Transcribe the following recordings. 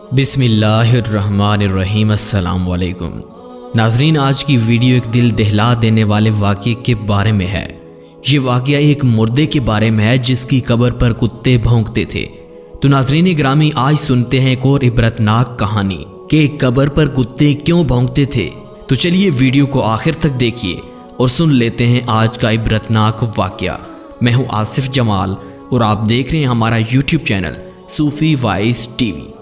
बिस्मिल्लाहिर्रहमानिर्रहीम। अस्सलाम वालेकुम नाजरीन, आज की वीडियो एक दिल दहला देने वाले वाक़े के बारे में है। ये वाक़या एक मुर्दे के बारे में है जिसकी कब्र पर कुत्ते भौंकते थे। तो नाजरीन ग्रामी, आज सुनते हैं एक और इबरतनाक कहानी कि एक कब्र पर कुत्ते क्यों भौंकते थे। तो चलिए वीडियो को आखिर तक देखिए और सुन लेते हैं आज का इबरतनाक वाक़या। मैं हूँ आसिफ जमाल और आप देख रहे हैं हमारा यूट्यूब चैनल सूफी वॉइस टीवी।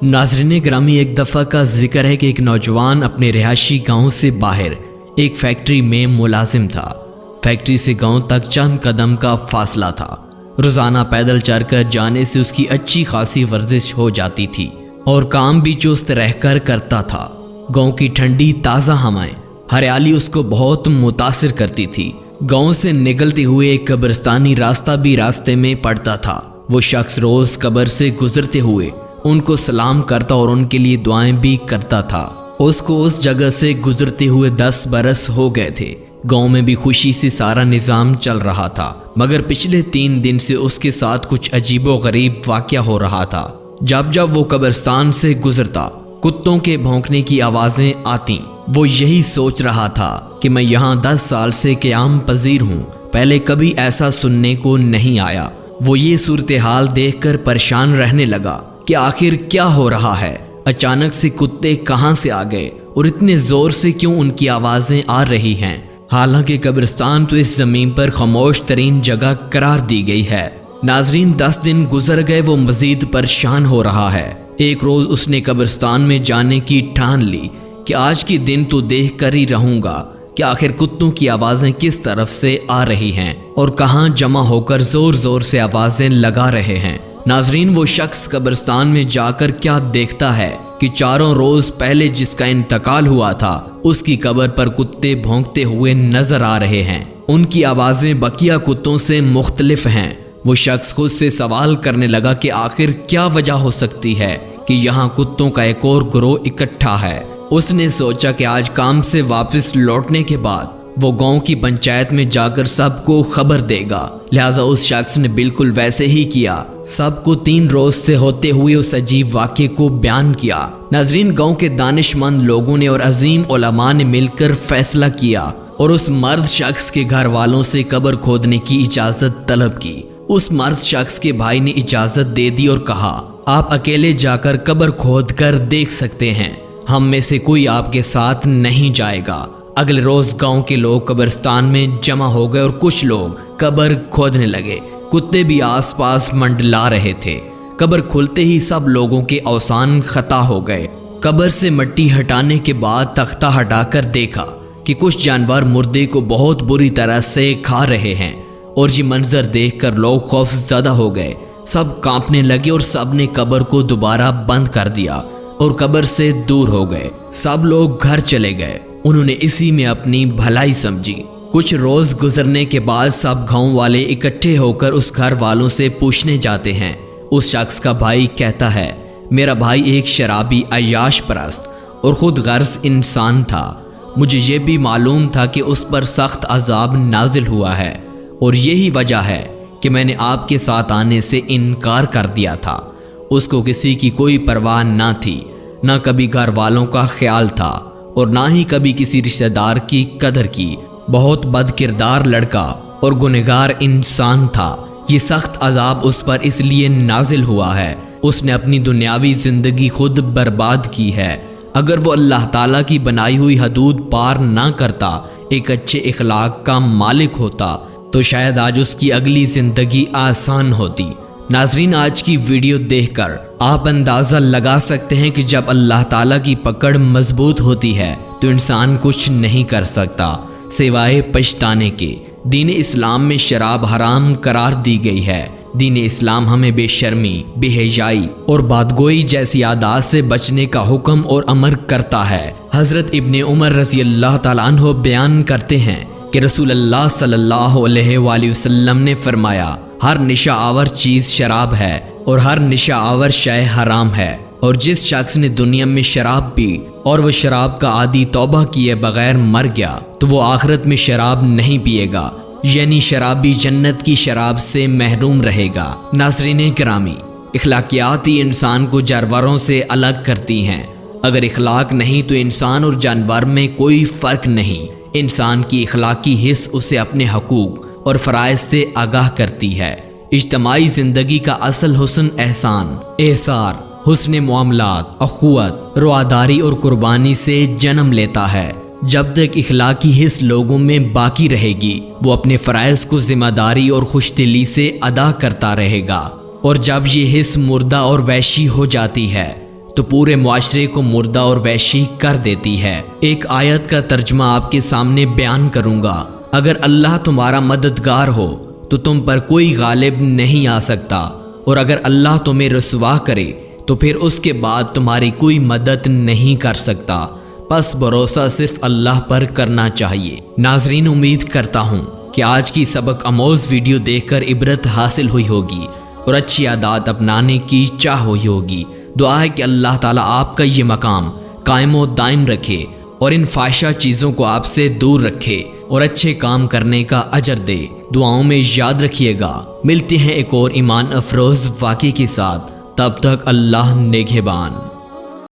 नाज़रीन ग्रामी, एक दफ़ा का जिक्र है कि एक नौजवान अपने रिहायशी गांव से बाहर एक फैक्ट्री में मुलाजिम था। फैक्ट्री से गांव तक चंद कदम का फासला था। रोज़ाना पैदल चलकर जाने से उसकी अच्छी खासी वर्जिश हो जाती थी और काम भी चुस्त रहकर करता था। गांव की ठंडी ताज़ा हवाएं, हरियाली उसको बहुत मुतासिर करती थी। गांव से निकलते हुए एक कब्रिस्तानी रास्ता भी रास्ते में पड़ता था। वो शख्स रोज़ कब्र से गुजरते हुए उनको सलाम करता और उनके लिए दुआएं भी करता था। उसको उस जगह से गुजरते हुए 10 बरस हो गए थे। गांव में भी खुशी से सारा निज़ाम चल रहा था, मगर पिछले 3 दिन से उसके साथ कुछ अजीबो गरीब वाक़या हो रहा था। जब जब वो कब्रिस्तान से गुजरता, कुत्तों के भौंकने की आवाज़ें आती। वो यही सोच रहा था कि मैं यहाँ 10 साल से क़याम पजीर हूँ, पहले कभी ऐसा सुनने को नहीं आया। वो ये सूरत हाल देखकर परेशान रहने लगा कि आखिर क्या हो रहा है। अचानक से कुत्ते कहां से आ गए और इतने जोर से क्यों उनकी आवाजें आ रही हैं। हालांकि कब्रिस्तान तो इस जमीन पर खामोश तरीन जगह करार दी गई है। नाजरीन, 10 दिन गुजर गए, वो मजीद परेशान हो रहा है। एक रोज उसने कब्रिस्तान में जाने की ठान ली कि आज के दिन तो देख कर ही रहूंगा कि आखिर कुत्तों की आवाजें किस तरफ से आ रही हैं और कहां जमा होकर जोर जोर से आवाजें लगा रहे हैं। नाजरीन, वो शख्स कब्रिस्तान में जाकर क्या देखता है कि चारों रोज पहले जिसका इंतकाल हुआ था उसकी कब्र पर कुत्ते भौंकते हुए नजर आ रहे हैं। उनकी आवाजें बकिया कुत्तों से मुख्तलिफ हैं। वो शख्स खुद से सवाल करने लगा कि आखिर क्या वजह हो सकती है कि यहाँ कुत्तों का एक और गिरोह इकट्ठा है। उसने सोचा कि आज काम से वापस लौटने के बाद वो गांव की पंचायत में जाकर सबको खबर देगा। लिहाजा उस शख्स ने बिल्कुल वैसे ही किया। सबको 3 रोज से होते हुए उस अजीब वाक़े को बयान किया। नाजरीन, गांव के दानिशमंद लोगों ने और अजीम उलमा ने मिलकर फैसला किया और उस मर्द शख्स के घर वालों से कब्र खोदने की इजाजत तलब की। उस मर्द शख्स के भाई ने इजाजत दे दी और कहा, आप अकेले जाकर कब्र खोद कर देख सकते हैं, हम में से कोई आपके साथ नहीं जाएगा। अगले रोज गांव के लोग कब्रिस्तान में जमा हो गए और कुछ लोग कब्र खोदने लगे। कुत्ते भी आसपास मंडला रहे थे। कब्र खुलते ही सब लोगों के औसान खता हो गए। कब्र से मिट्टी हटाने के बाद तख्ता हटाकर देखा कि कुछ जानवर मुर्दे को बहुत बुरी तरह से खा रहे हैं और ये मंजर देखकर लोग खौफजदा हो गए। सब कांपने लगे और सब ने कब्र को दोबारा बंद कर दिया और कब्र से दूर हो गए। सब लोग घर चले गए। उन्होंने इसी में अपनी भलाई समझी। कुछ रोज गुजरने के बाद सब गांव वाले इकट्ठे होकर उस घर वालों से पूछने जाते हैं। उस शख्स का भाई कहता है, मेरा भाई एक शराबी अय्याश परस्त और खुद गर्ज इंसान था। मुझे ये भी मालूम था कि उस पर सख्त अजाब नाजिल हुआ है और यही वजह है कि मैंने आपके साथ आने से इनकार कर दिया था। उसको किसी की कोई परवाह ना थी, ना कभी घर वालों का ख्याल था और ना ही कभी किसी रिश्तेदार की कदर की। बहुत बदकिरदार लड़का और गुनहगार इंसान था। ये सख्त अजाब उस पर इसलिए नाजिल हुआ है, उसने अपनी दुनियावी जिंदगी खुद बर्बाद की है। अगर वो अल्लाह ताला की बनाई हुई हदूद पार ना करता, एक अच्छे इखलाक का मालिक होता, तो शायद आज उसकी अगली जिंदगी आसान होती। नाजरीन, आज की वीडियो देखकर आप अंदाज़ा लगा सकते हैं कि जब अल्लाह ताला की पकड़ मजबूत होती है तो इंसान कुछ नहीं कर सकता सिवाय पछताने के। दीन इस्लाम में शराब हराम करार दी गई है। दीन इस्लाम हमें बेशर्मी, बेहयाई और बादगोई जैसी आदात से बचने का हुक्म और अमर करता है। हज़रत इब्ने उमर रज़ी अल्लाह ताला अन्हु बयान करते हैं कि रसूल अल्लाह सल्लल्लाहु अलैहि वसल्लम ने फरमाया, हर निशा आवर चीज़ शराब है और हर निशा आवर शय हराम है। और जिस शख्स ने दुनिया में शराब पी और वह शराब का आदी तौबा किए बगैर मर गया तो वो आखिरत में शराब नहीं पिएगा, यानी शराबी जन्नत की शराब से महरूम रहेगा। नाज़रीन गिरामी, اخلاقیات ہی انسان کو جانوروں سے الگ کرتی ہیں۔ اگر اخلاق نہیں تو انسان اور جانور میں کوئی فرق نہیں۔ انسان کی اخلاقی حس اسے اپنے حقوق اور فرائض سے آگاہ کرتی ہے۔ اجتماعی زندگی کا اصل حسن احسان، احسار، حسن معاملات، اخوت، رواداری اور قربانی سے جنم لیتا ہے۔ جب تک اخلاقی حس لوگوں میں باقی رہے گی، وہ اپنے فرائض کو ذمہ داری اور خوش دلی سے ادا کرتا رہے گا، اور جب یہ حس مردہ اور وحشی ہو جاتی ہے تو پورے معاشرے کو مردہ اور وحشی کر دیتی ہے۔ ایک آیت کا ترجمہ آپ کے سامنے بیان کروں گا۔ اگر اللہ تمہارا مددگار ہو تو تم پر کوئی غالب نہیں آ سکتا، اور اگر اللہ تمہیں رسوا کرے تو پھر اس کے بعد تمہاری کوئی مدد نہیں کر سکتا۔ بس بھروسہ صرف اللہ پر کرنا چاہیے۔ ناظرین، امید کرتا ہوں کہ آج کی سبق آموز ویڈیو دیکھ کر عبرت حاصل ہوئی ہوگی اور اچھی عادات اپنانے کی چاہ ہوئی ہوگی۔ دعا ہے کہ اللہ تعالیٰ آپ کا یہ مقام قائم و دائم رکھے اور ان فحشہ چیزوں کو آپ سے دور رکھے اور اچھے کام کرنے کا اجر دے۔ دعاؤں میں یاد رکھیے گا۔ ملتے ہیں ایک اور ایمان افروز واقعے کے ساتھ، تب تک اللہ نگہبان۔